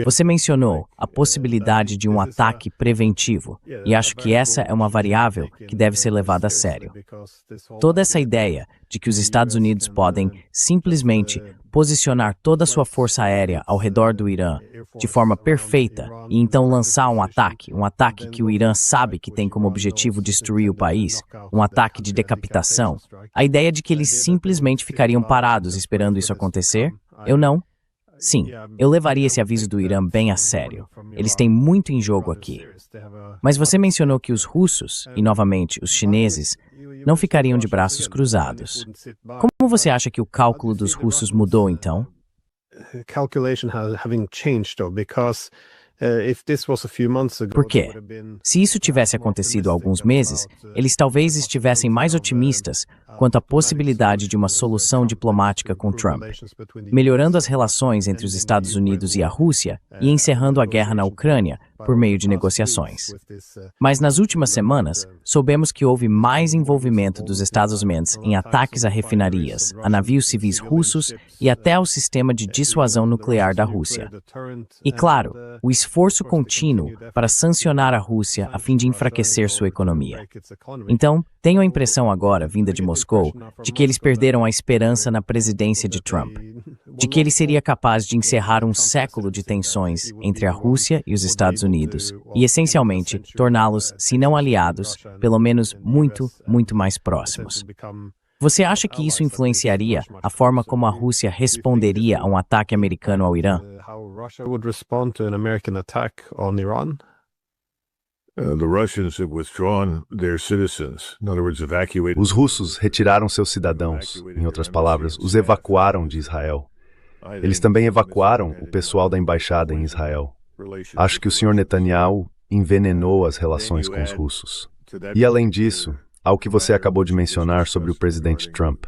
Você mencionou a possibilidade de um ataque preventivo, e acho que essa é uma variável que deve ser levada a sério. Toda essa ideia de que os Estados Unidos podem simplesmente posicionar toda a sua força aérea ao redor do Irã de forma perfeita e então lançar um ataque que o Irã sabe que tem como objetivo destruir o país, um ataque de decapitação, a ideia de que eles simplesmente ficariam parados esperando isso acontecer? Eu não. Sim, eu levaria esse aviso do Irã bem a sério. Eles têm muito em jogo aqui. Mas você mencionou que os russos, e novamente os chineses, não ficariam de braços cruzados. Como você acha que o cálculo dos russos mudou então? Por quê? Se isso tivesse acontecido há alguns meses, eles talvez estivessem mais otimistas quanto à possibilidade de uma solução diplomática com Trump, melhorando as relações entre os Estados Unidos e a Rússia e encerrando a guerra na Ucrânia por meio de negociações. Mas nas últimas semanas, soubemos que houve mais envolvimento dos Estados Unidos em ataques a refinarias, a navios civis russos e até ao sistema de dissuasão nuclear da Rússia. E claro, o esforço contínuo para sancionar a Rússia a fim de enfraquecer sua economia. Então, tenho a impressão agora, vinda de Moscou, de que eles perderam a esperança na presidência de Trump, de que ele seria capaz de encerrar um século de tensões entre a Rússia e os Estados Unidos e, essencialmente, torná-los, se não aliados, pelo menos muito, muito mais próximos. Você acha que isso influenciaria a forma como a Rússia responderia a um ataque americano ao Irã? Os russos retiraram seus cidadãos, em outras palavras, os evacuaram de Israel. Eles também evacuaram o pessoal da embaixada em Israel. Acho que o Sr. Netanyahu envenenou as relações com os russos. E além disso, ao que você acabou de mencionar sobre o presidente Trump.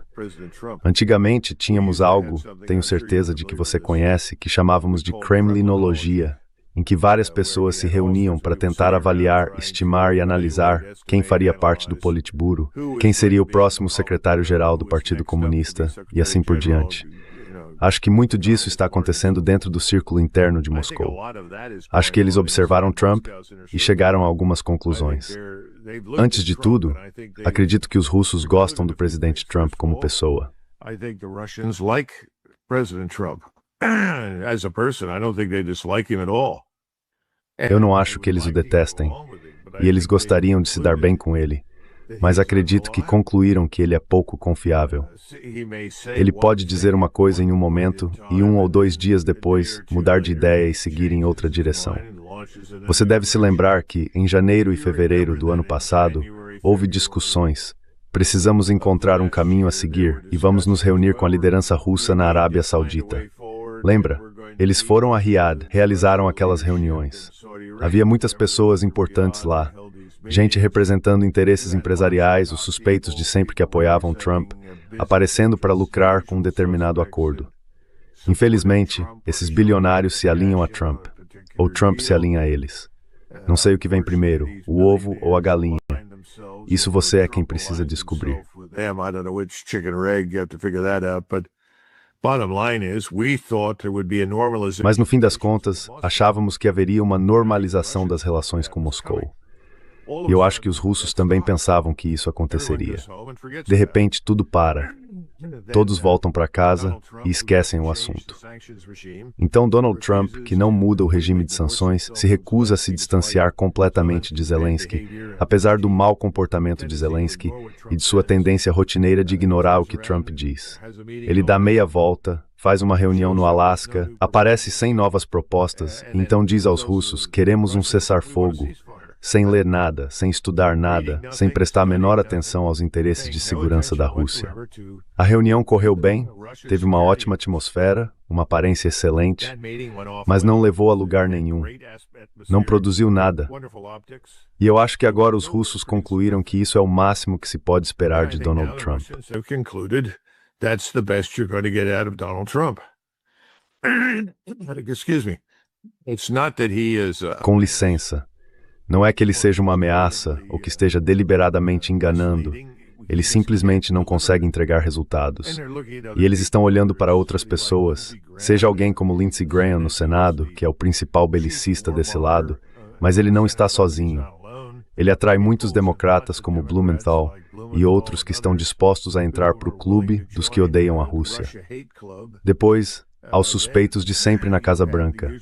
Antigamente tínhamos algo, tenho certeza de que você conhece, que chamávamos de Kremlinologia, em que várias pessoas se reuniam para tentar avaliar, estimar e analisar quem faria parte do Politburo, quem seria o próximo secretário-geral do Partido Comunista e assim por diante. Acho que muito disso está acontecendo dentro do círculo interno de Moscou. Acho que eles observaram Trump e chegaram a algumas conclusões. Antes de tudo, acredito que os russos gostam do presidente Trump como pessoa. Eu não acho que eles o detestem, e eles gostariam de se dar bem com ele, mas acredito que concluíram que ele é pouco confiável. Ele pode dizer uma coisa em um momento e 1 ou 2 dias depois mudar de ideia e seguir em outra direção. Você deve se lembrar que, em janeiro e fevereiro do ano passado, houve discussões. Precisamos encontrar um caminho a seguir e vamos nos reunir com a liderança russa na Arábia Saudita. Lembra? Eles foram a Riad, realizaram aquelas reuniões. Havia muitas pessoas importantes lá. Gente representando interesses empresariais, os suspeitos de sempre que apoiavam Trump, aparecendo para lucrar com um determinado acordo. Infelizmente, esses bilionários se alinham a Trump, ou Trump se alinha a eles. Não sei o que vem primeiro, o ovo ou a galinha. Isso você é quem precisa descobrir. Mas no fim das contas, achávamos que haveria uma normalização das relações com Moscou. E eu acho que os russos também pensavam que isso aconteceria. De repente, tudo para. Todos voltam para casa e esquecem o assunto. Então, Donald Trump, que não muda o regime de sanções, se recusa a se distanciar completamente de Zelensky, apesar do mau comportamento de Zelensky e de sua tendência rotineira de ignorar o que Trump diz. Ele dá meia volta, faz uma reunião no Alasca, aparece sem novas propostas, e então diz aos russos: queremos um cessar-fogo. Sem ler nada, sem estudar nada, sem prestar a menor atenção aos interesses de segurança da Rússia. A reunião correu bem, teve uma ótima atmosfera, uma aparência excelente, mas não levou a lugar nenhum. Não produziu nada. E eu acho que agora os russos concluíram que isso é o máximo que se pode esperar de Donald Trump. Com licença. Não é que ele seja uma ameaça ou que esteja deliberadamente enganando. Ele simplesmente não consegue entregar resultados. E eles estão olhando para outras pessoas, Seja alguém como Lindsey Graham no Senado, que é o principal belicista desse lado, mas ele não está sozinho. Ele atrai muitos democratas como Blumenthal e outros que estão dispostos a entrar para o clube dos que odeiam a Rússia. Depois, aos suspeitos de sempre na Casa Branca,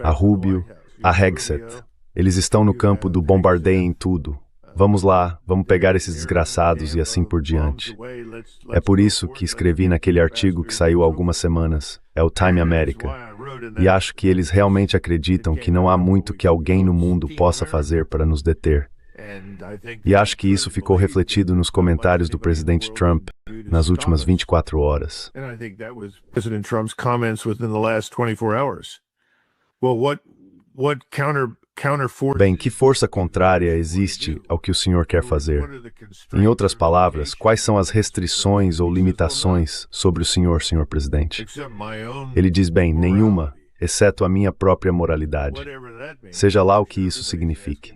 a Rubio, a Hegseth. Eles estão no campo do bombardeiem tudo. Vamos lá, vamos pegar esses desgraçados e assim por diante. É por isso que escrevi naquele artigo que saiu há algumas semanas, é o Time America, e acho que eles realmente acreditam que não há muito que alguém no mundo possa fazer para nos deter. E acho que isso ficou refletido nos comentários do presidente Trump nas últimas 24 horas. Bem, que força contrária existe ao que o senhor quer fazer? Em outras palavras, quais são as restrições ou limitações sobre o senhor presidente? Ele diz bem, nenhuma, exceto a minha própria moralidade. Seja lá o que isso signifique.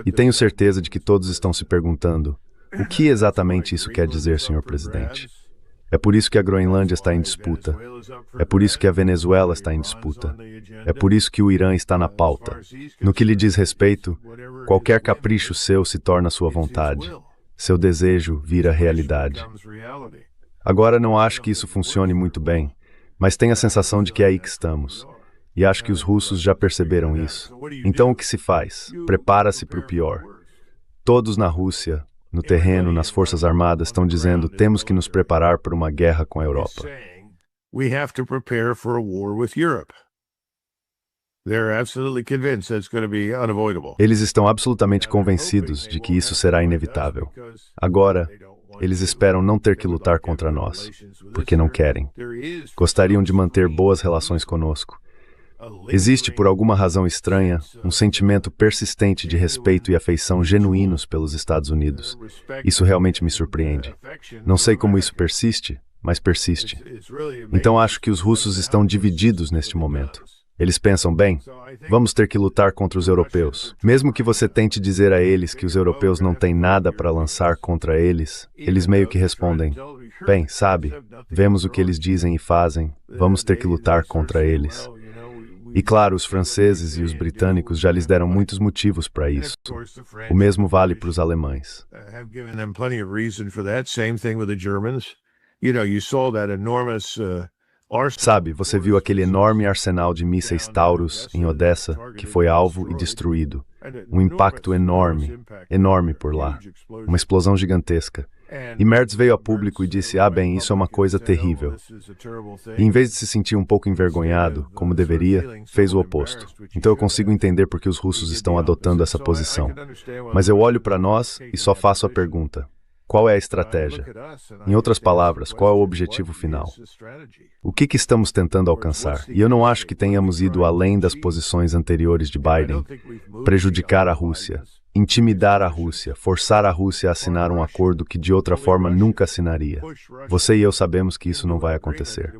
E tenho certeza de que todos estão se perguntando, o que exatamente isso quer dizer, senhor presidente? É por isso que a Groenlândia está em disputa. É por isso que a Venezuela está em disputa. É por isso que o Irã está na pauta. No que lhe diz respeito, qualquer capricho seu se torna sua vontade. Seu desejo vira realidade. Agora não acho que isso funcione muito bem, mas tenho a sensação de que é aí que estamos. E acho que os russos já perceberam isso. Então o que se faz? Prepara-se para o pior. Todos na Rússia, no terreno, nas Forças Armadas, estão dizendo temos que nos preparar para uma guerra com a Europa. Eles estão absolutamente convencidos de que isso será inevitável. Agora, eles esperam não ter que lutar contra nós, porque não querem. Gostariam de manter boas relações conosco. Existe, por alguma razão estranha, um sentimento persistente de respeito e afeição genuínos pelos Estados Unidos. Isso realmente me surpreende. Não sei como isso persiste, mas persiste. Então acho que os russos estão divididos neste momento. Eles pensam, bem, vamos ter que lutar contra os europeus. Mesmo que você tente dizer a eles que os europeus não têm nada para lançar contra eles, eles meio que respondem, bem, sabe, vemos o que eles dizem e fazem, vamos ter que lutar contra eles. E claro, os franceses e os britânicos já lhes deram muitos motivos para isso. O mesmo vale para os alemães. Sabe, você viu aquele enorme arsenal de mísseis Taurus em Odessa, que foi alvo e destruído. Um impacto enorme, enorme por lá. Uma explosão gigantesca. E Merz veio a público e disse, bem, isso é uma coisa terrível. E em vez de se sentir um pouco envergonhado, como deveria, fez o oposto. Então eu consigo entender por que os russos estão adotando essa posição. Mas eu olho para nós e só faço a pergunta. Qual é a estratégia? Em outras palavras, qual é o objetivo final? O que estamos tentando alcançar? E eu não acho que tenhamos ido além das posições anteriores de Biden. Prejudicar a Rússia, intimidar a Rússia, forçar a Rússia a assinar um acordo que de outra forma nunca assinaria. Você e eu sabemos que isso não vai acontecer.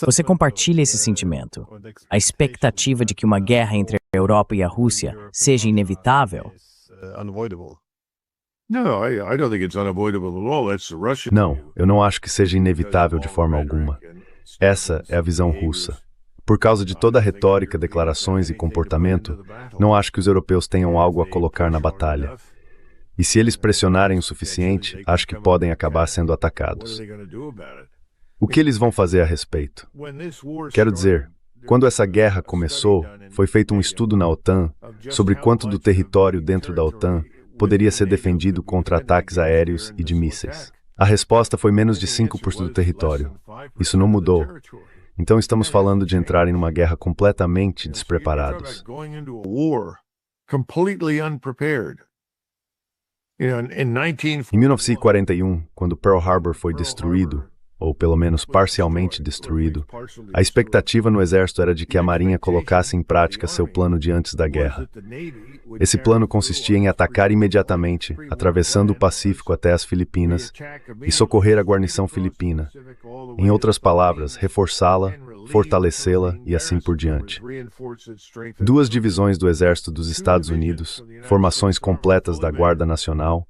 Você compartilha esse sentimento? A expectativa de que uma guerra entre a Europa e a Rússia seja inevitável? Não, eu não acho que seja inevitável de forma alguma. Essa é a visão russa. Por causa de toda a retórica, declarações e comportamento, não acho que os europeus tenham algo a colocar na batalha. E se eles pressionarem o suficiente, acho que podem acabar sendo atacados. O que eles vão fazer a respeito? Quero dizer, quando essa guerra começou, foi feito um estudo na OTAN sobre quanto do território dentro da OTAN poderia ser defendido contra ataques aéreos e de mísseis. A resposta foi menos de 5% do território. Isso não mudou. Então estamos falando de entrar em uma guerra completamente despreparados. Em 1941, quando Pearl Harbor foi destruído, ou pelo menos parcialmente destruído, a expectativa no exército era de que a Marinha colocasse em prática seu plano de antes da guerra. Esse plano consistia em atacar imediatamente, atravessando o Pacífico até as Filipinas, e socorrer a guarnição filipina. Em outras palavras, reforçá-la, fortalecê-la e assim por diante. Duas divisões do Exército dos Estados Unidos, formações completas da Guarda Nacional,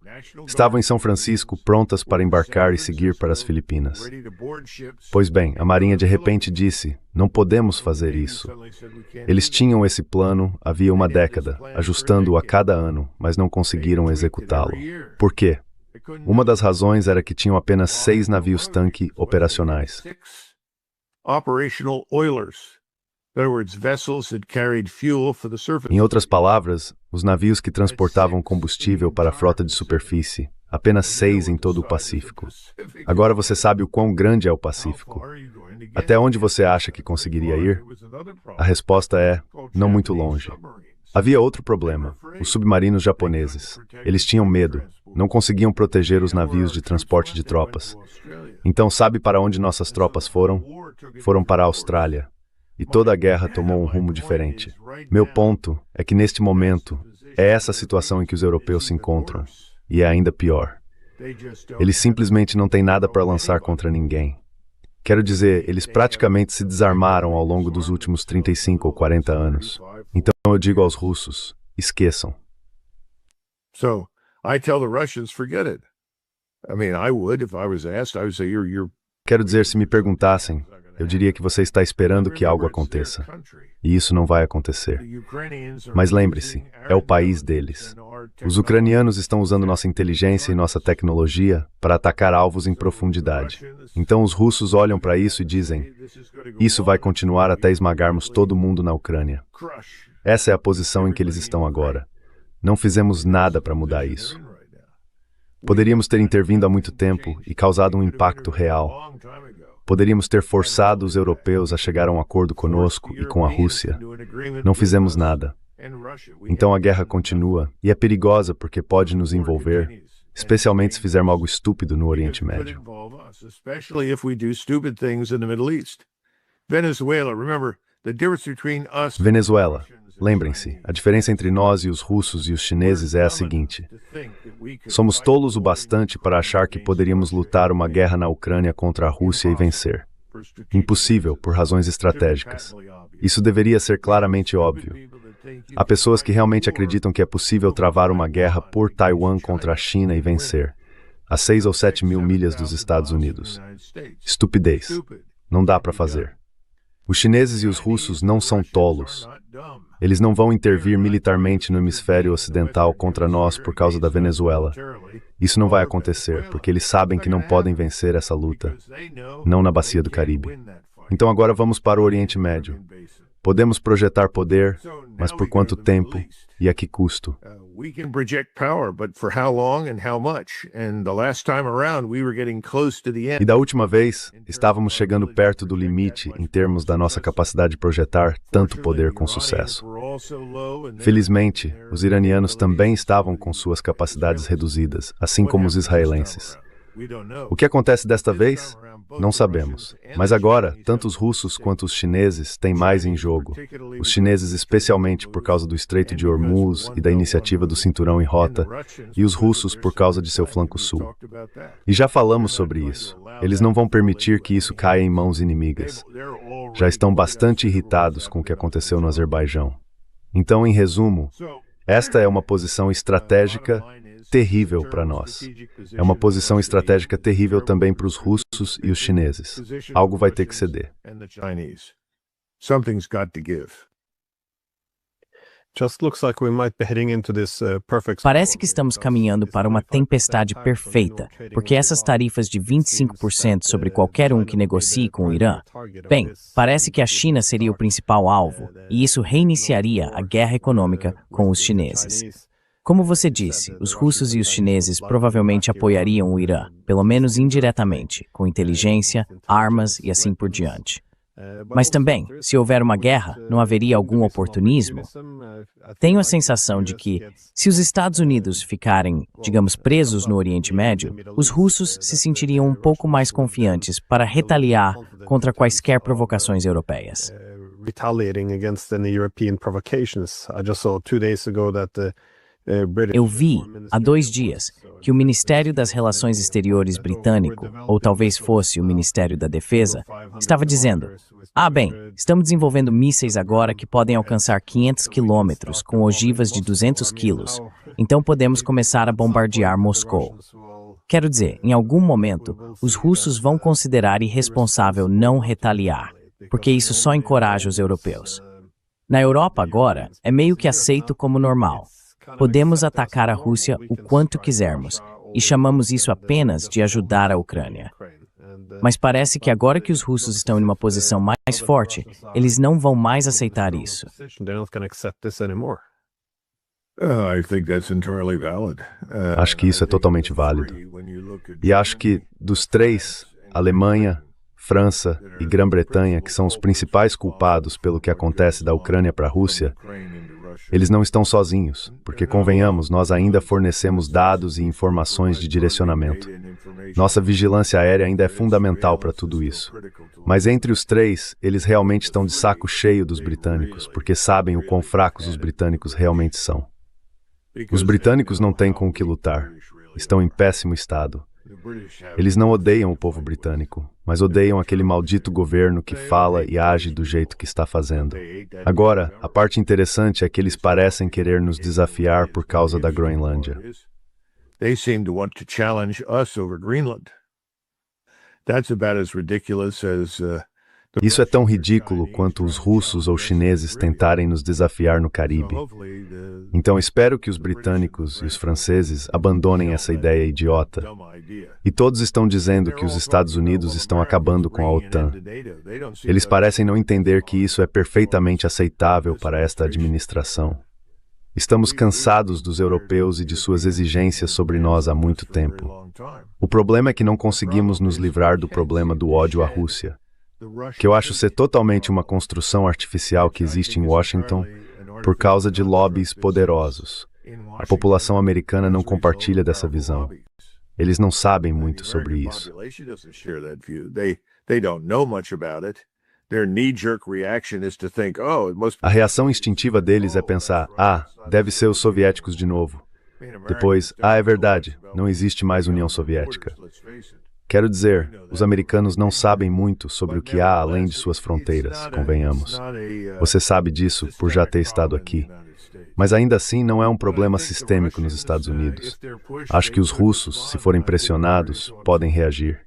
estavam em São Francisco prontas para embarcar e seguir para as Filipinas. Pois bem, a Marinha de repente disse, não podemos fazer isso. Eles tinham esse plano havia uma década, ajustando-o a cada ano, mas não conseguiram executá-lo. Por quê? Uma das razões era que tinham apenas 6 navios-tanque operacionais. Em outras palavras, os navios que transportavam combustível para a frota de superfície, apenas 6 em todo o Pacífico. Agora você sabe o quão grande é o Pacífico. Até onde você acha que conseguiria ir? A resposta é, não muito longe. Havia outro problema, os submarinos japoneses. Eles tinham medo, não conseguiam proteger os navios de transporte de tropas. Então sabe para onde nossas tropas foram? Foram para a Austrália. E toda a guerra tomou um rumo diferente. Meu ponto é que neste momento, é essa situação em que os europeus se encontram. E é ainda pior. Eles simplesmente não têm nada para lançar contra ninguém. Quero dizer, eles praticamente se desarmaram ao longo dos últimos 35 ou 40 anos. Então eu digo aos russos, esqueçam. So, I tell the Russians, forget it. I mean, I would if I was asked, I would say you're Quero dizer, se me perguntassem, eu diria que você está esperando que algo aconteça. E isso não vai acontecer. Mas lembre-se, é o país deles. Os ucranianos estão usando nossa inteligência e nossa tecnologia para atacar alvos em profundidade. Então os russos olham para isso e dizem, isso vai continuar até esmagarmos todo mundo na Ucrânia. Essa é a posição em que eles estão agora. Não fizemos nada para mudar isso. Poderíamos ter intervindo há muito tempo e causado um impacto real. Poderíamos ter forçado os europeus a chegar a um acordo conosco e com a Rússia. Não fizemos nada. Então a guerra continua e é perigosa porque pode nos envolver, especialmente se fizermos algo estúpido no Oriente Médio. Venezuela. Lembrem-se, a diferença entre nós e os russos e os chineses é a seguinte. Somos tolos o bastante para achar que poderíamos lutar uma guerra na Ucrânia contra a Rússia e vencer. Impossível, por razões estratégicas. Isso deveria ser claramente óbvio. Há pessoas que realmente acreditam que é possível travar uma guerra por Taiwan contra a China e vencer, a 6 ou 7 mil milhas dos Estados Unidos. Estupidez. Não dá para fazer. Os chineses e os russos não são tolos. Eles não vão intervir militarmente no hemisfério ocidental contra nós por causa da Venezuela. Isso não vai acontecer, porque eles sabem que não podem vencer essa luta, não na Bacia do Caribe. Então agora vamos para o Oriente Médio. Podemos projetar poder, mas por quanto tempo e a que custo? E da última vez, estávamos chegando perto do limite em termos da nossa capacidade de projetar tanto poder com sucesso. Felizmente, os iranianos também estavam com suas capacidades reduzidas, assim como os israelenses. O que acontece desta vez? Não sabemos. Mas agora, tanto os russos quanto os chineses têm mais em jogo. Os chineses especialmente por causa do Estreito de Hormuz e da iniciativa do Cinturão em Rota, e os russos por causa de seu flanco sul. E já falamos sobre isso. Eles não vão permitir que isso caia em mãos inimigas. Já estão bastante irritados com o que aconteceu no Azerbaijão. Então, em resumo, esta é uma posição estratégica terrível para nós. É uma posição estratégica terrível também para os russos e os chineses. Algo vai ter que ceder. Parece que estamos caminhando para uma tempestade perfeita, porque essas tarifas de 25% sobre qualquer um que negocie com o Irã, bem, parece que a China seria o principal alvo, e isso reiniciaria a guerra econômica com os chineses. Como você disse, os russos e os chineses provavelmente apoiariam o Irã, pelo menos indiretamente, com inteligência, armas e assim por diante. Mas também, se houver uma guerra, não haveria algum oportunismo? Tenho a sensação de que, se os Estados Unidos ficarem, digamos, presos no Oriente Médio, os russos se sentiriam um pouco mais confiantes para retaliar contra quaisquer provocações europeias. Retaliating against any European provocations. I just saw 2 days ago that Eu vi, há 2 dias, que o Ministério das Relações Exteriores britânico, ou talvez fosse o Ministério da Defesa, estava dizendo: bem, estamos desenvolvendo mísseis agora que podem alcançar 500 quilômetros com ogivas de 200 quilos, então podemos começar a bombardear Moscou. Quero dizer, em algum momento, os russos vão considerar irresponsável não retaliar, porque isso só encoraja os europeus. Na Europa agora, é meio que aceito como normal. Podemos atacar a Rússia o quanto quisermos, e chamamos isso apenas de ajudar a Ucrânia. Mas parece que agora que os russos estão em uma posição mais forte, eles não vão mais aceitar isso. Acho que isso é totalmente válido. E acho que, dos 3, Alemanha, França e Grã-Bretanha, que são os principais culpados pelo que acontece da Ucrânia para a Rússia, eles não estão sozinhos, porque, convenhamos, nós ainda fornecemos dados e informações de direcionamento. Nossa vigilância aérea ainda é fundamental para tudo isso. Mas entre os 3, eles realmente estão de saco cheio dos britânicos, porque sabem o quão fracos os britânicos realmente são. Os britânicos não têm com o que lutar. Estão em péssimo estado. Eles não odeiam o povo britânico, mas odeiam aquele maldito governo que fala e age do jeito que está fazendo. Agora, a parte interessante é que eles parecem querer nos desafiar por causa da Groenlândia. They seem to want to challenge us over Greenland. That's about as ridiculous as Isso é tão ridículo quanto os russos ou chineses tentarem nos desafiar no Caribe. Então espero que os britânicos e os franceses abandonem essa ideia idiota. E todos estão dizendo que os Estados Unidos estão acabando com a OTAN. Eles parecem não entender que isso é perfeitamente aceitável para esta administração. Estamos cansados dos europeus e de suas exigências sobre nós há muito tempo. O problema é que não conseguimos nos livrar do problema do ódio à Rússia, que eu acho ser totalmente uma construção artificial que existe em Washington por causa de lobbies poderosos. A população americana não compartilha dessa visão. Eles não sabem muito sobre isso. A reação instintiva deles é pensar: deve ser os soviéticos de novo. Depois, é verdade, não existe mais União Soviética. Quero dizer, os americanos não sabem muito sobre o que há além de suas fronteiras, convenhamos. Você sabe disso por já ter estado aqui. Mas ainda assim não é um problema sistêmico nos Estados Unidos. Acho que os russos, se forem pressionados, podem reagir.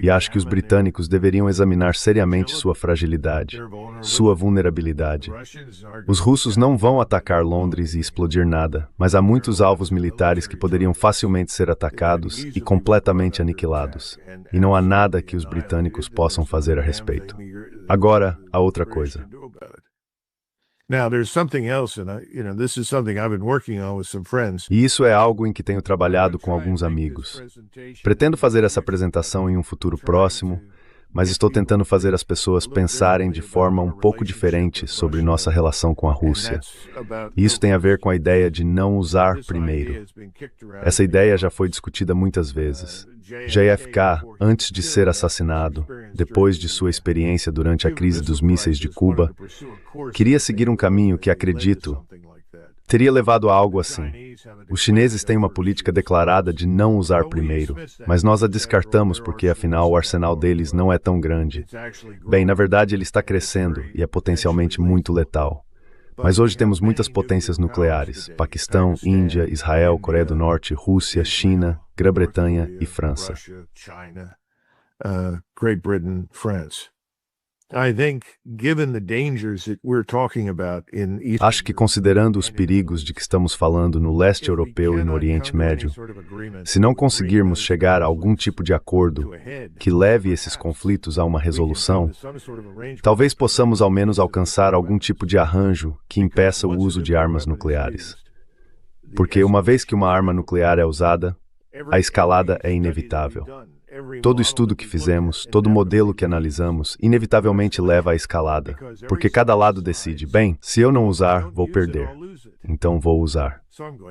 E acho que os britânicos deveriam examinar seriamente sua fragilidade, sua vulnerabilidade. Os russos não vão atacar Londres e explodir nada, mas há muitos alvos militares que poderiam facilmente ser atacados e completamente aniquilados. E não há nada que os britânicos possam fazer a respeito. Agora, a outra coisa. E isso é algo em que tenho trabalhado com alguns amigos. Pretendo fazer essa apresentação em um futuro próximo, mas estou tentando fazer as pessoas pensarem de forma um pouco diferente sobre nossa relação com a Rússia. E isso tem a ver com a ideia de não usar primeiro. Essa ideia já foi discutida muitas vezes. JFK, antes de ser assassinado, depois de sua experiência durante a crise dos mísseis de Cuba, queria seguir um caminho que, acredito, teria levado a algo assim. Os chineses têm uma política declarada de não usar primeiro, mas nós a descartamos porque, afinal, o arsenal deles não é tão grande. Bem, na verdade, ele está crescendo e é potencialmente muito letal. Mas hoje temos muitas potências nucleares: Paquistão, Índia, Israel, Coreia do Norte, Rússia, China, Grã-Bretanha e França. Acho que, considerando os perigos de que estamos falando no leste europeu e no Oriente Médio, se não conseguirmos chegar a algum tipo de acordo que leve esses conflitos a uma resolução, talvez possamos ao menos alcançar algum tipo de arranjo que impeça o uso de armas nucleares. Porque uma vez que uma arma nuclear é usada, a escalada é inevitável. Todo estudo que fizemos, todo modelo que analisamos, inevitavelmente leva à escalada, porque cada lado decide: bem, se eu não usar, vou perder, então vou usar.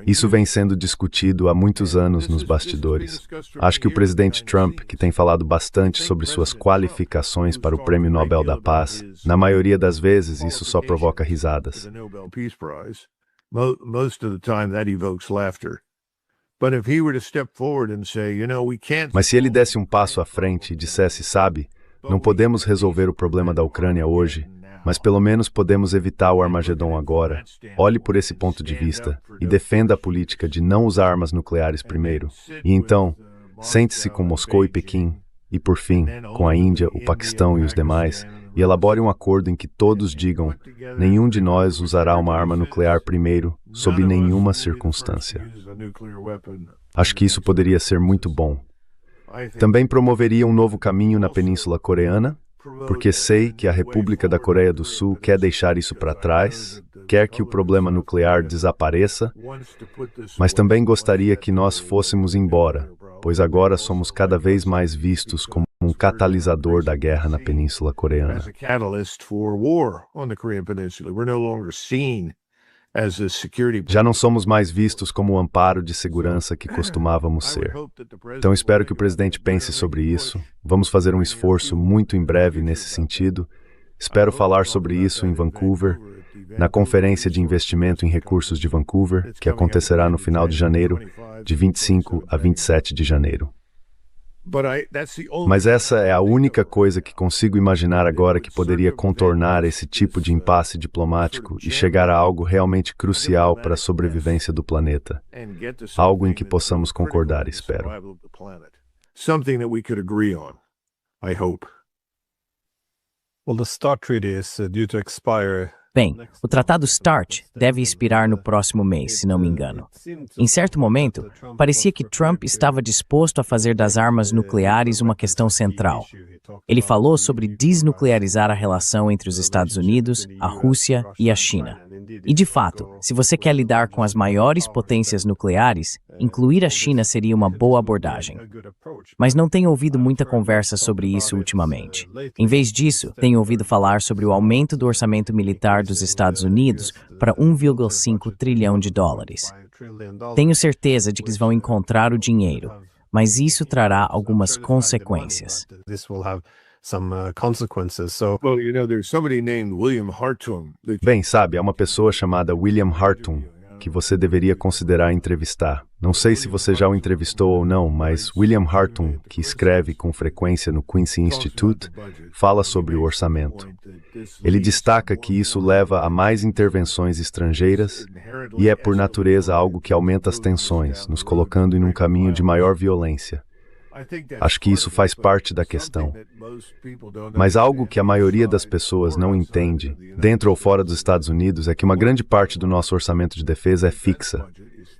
Isso vem sendo discutido há muitos anos nos bastidores. Acho que o presidente Trump, que tem falado bastante sobre suas qualificações para o Prêmio Nobel da Paz, na maioria das vezes isso só provoca risadas. Most of the time that evokes laughter. But if he were to step forward and say, we can't... Mas se ele desse um passo à frente e dissesse, sabe, não podemos resolver o problema da Ucrânia hoje, mas pelo menos podemos evitar o Armagedon agora. Olhe por esse ponto de vista e defenda a política de não usar armas nucleares primeiro. E então, sente-se com Moscou e Pequim, e por fim, com a Índia, o Paquistão e os demais, e elabore um acordo em que todos digam, nenhum de nós usará uma arma nuclear primeiro, sob nenhuma circunstância. Acho que isso poderia ser muito bom. Também promoveria um novo caminho na Península Coreana, porque sei que a República da Coreia do Sul quer deixar isso para trás, quer que o problema nuclear desapareça, mas também gostaria que nós fôssemos embora, pois agora somos cada vez mais vistos como um catalisador da guerra na Península Coreana. Já não somos mais vistos como o amparo de segurança que costumávamos ser. Então espero que o presidente pense sobre isso. Vamos fazer um esforço muito em breve nesse sentido. Espero falar sobre isso em Vancouver, na Conferência de Investimento em Recursos de Vancouver, que acontecerá no final de janeiro, de 25 a 27 de janeiro. Mas essa é a única coisa que consigo imaginar agora que poderia contornar esse tipo de impasse diplomático e chegar a algo realmente crucial para a sobrevivência do planeta. Algo em que possamos concordar, espero. Something that we could agree on, I hope. Well, the START treaty is due to expire. Bem, o Tratado START deve expirar no próximo mês, se não me engano. Em certo momento, parecia que Trump estava disposto a fazer das armas nucleares uma questão central. Ele falou sobre desnuclearizar a relação entre os Estados Unidos, a Rússia e a China. E, de fato, se você quer lidar com as maiores potências nucleares, incluir a China seria uma boa abordagem. Mas não tenho ouvido muita conversa sobre isso ultimamente. Em vez disso, tenho ouvido falar sobre o aumento do orçamento militar dos Estados Unidos para 1,5 trilhão de dólares. Tenho certeza de que eles vão encontrar o dinheiro, mas isso trará algumas consequências. Bem, sabe, há uma pessoa chamada William Hartung que você deveria considerar entrevistar. Não sei se você já o entrevistou ou não, mas William Hartung, que escreve com frequência no Quincy Institute, fala sobre o orçamento. Ele destaca que isso leva a mais intervenções estrangeiras e é, por natureza, algo que aumenta as tensões, nos colocando em um caminho de maior violência. Acho que isso faz parte da questão. Mas algo que a maioria das pessoas não entende, dentro ou fora dos Estados Unidos, é que uma grande parte do nosso orçamento de defesa é fixa.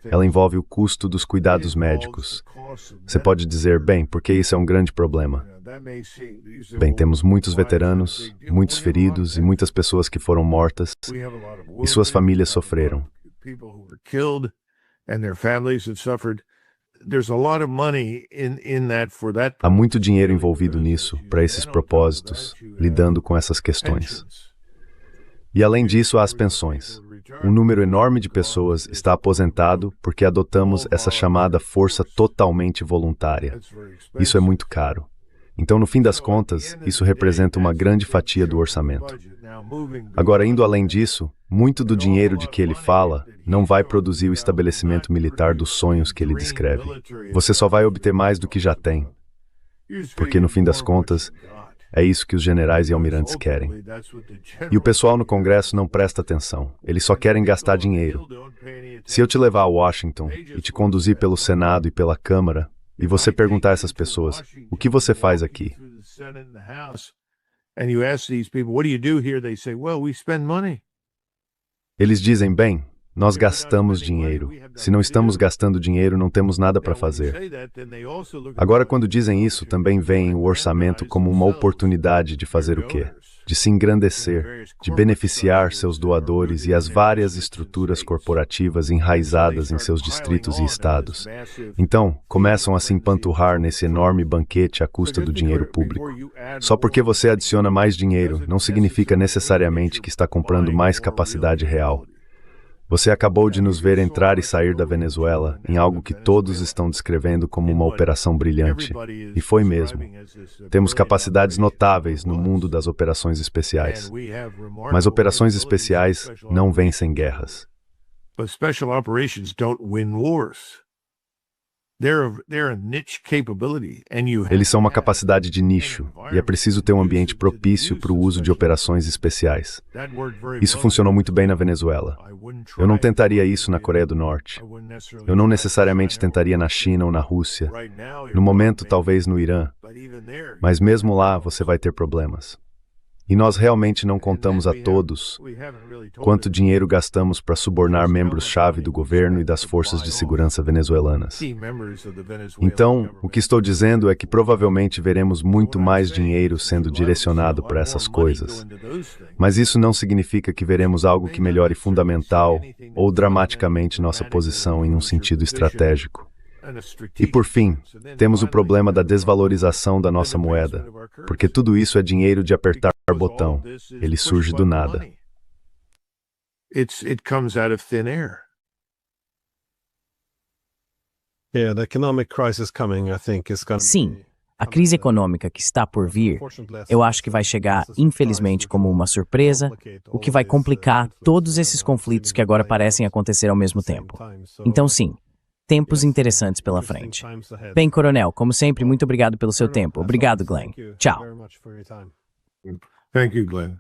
Ela envolve o custo dos cuidados médicos. Você pode dizer, bem, por que isso é um grande problema? Bem, temos muitos veteranos, muitos feridos e muitas pessoas que foram mortas e suas famílias sofreram. Há muito dinheiro envolvido nisso, para esses propósitos, lidando com essas questões. E além disso, há as pensões. Um número enorme de pessoas está aposentado porque adotamos essa chamada força totalmente voluntária. Isso é muito caro. Então, no fim das contas, isso representa uma grande fatia do orçamento. Agora, indo além disso, muito do dinheiro de que ele fala não vai produzir o estabelecimento militar dos sonhos que ele descreve. Você só vai obter mais do que já tem. Porque, no fim das contas, é isso que os generais e almirantes querem. E o pessoal no Congresso não presta atenção. Eles só querem gastar dinheiro. Se eu te levar a Washington e te conduzir pelo Senado e pela Câmara, e você perguntar a essas pessoas, o que você faz aqui? Eles dizem, bem, nós gastamos dinheiro. Se não estamos gastando dinheiro, não temos nada para fazer. Agora, quando dizem isso, também veem o orçamento como uma oportunidade de fazer o quê? De se engrandecer, de beneficiar seus doadores e as várias estruturas corporativas enraizadas em seus distritos e estados. Então, começam a se empanturrar nesse enorme banquete à custa do dinheiro público. Só porque você adiciona mais dinheiro, não significa necessariamente que está comprando mais capacidade real. Você acabou de nos ver entrar e sair da Venezuela em algo que todos estão descrevendo como uma operação brilhante. E foi mesmo. Temos capacidades notáveis no mundo das operações especiais. Mas operações especiais não vencem guerras. But special operations don't win wars. They're a niche capability, and Eles são uma capacidade de nicho, e é preciso ter um ambiente propício para o uso de operações especiais. Isso funcionou muito bem na Venezuela. Eu não tentaria isso na Coreia do Norte. Eu não necessariamente tentaria na China ou na Rússia. No momento, talvez no Irã. Mas mesmo lá, você vai ter problemas. E nós realmente não contamos a todos quanto dinheiro gastamos para subornar membros-chave do governo e das forças de segurança venezuelanas. Então, o que estou dizendo é que provavelmente veremos muito mais dinheiro sendo direcionado para essas coisas. Mas isso não significa que veremos algo que melhore fundamental ou dramaticamente nossa posição em um sentido estratégico. E por fim, temos o problema da desvalorização da nossa moeda, porque tudo isso é dinheiro de apertar botão. Ele surge do nada. It comes out of thin air. Yeah, the economic crisis coming, I think, is going to Sim, a crise econômica que está por vir, eu acho que vai chegar, infelizmente, como uma surpresa, o que vai complicar todos esses conflitos que agora parecem acontecer ao mesmo tempo. Então, sim, tempos interessantes pela frente. Bem, Coronel, como sempre, muito obrigado pelo seu tempo. Obrigado, Glenn. Tchau. Thank you, Glenn.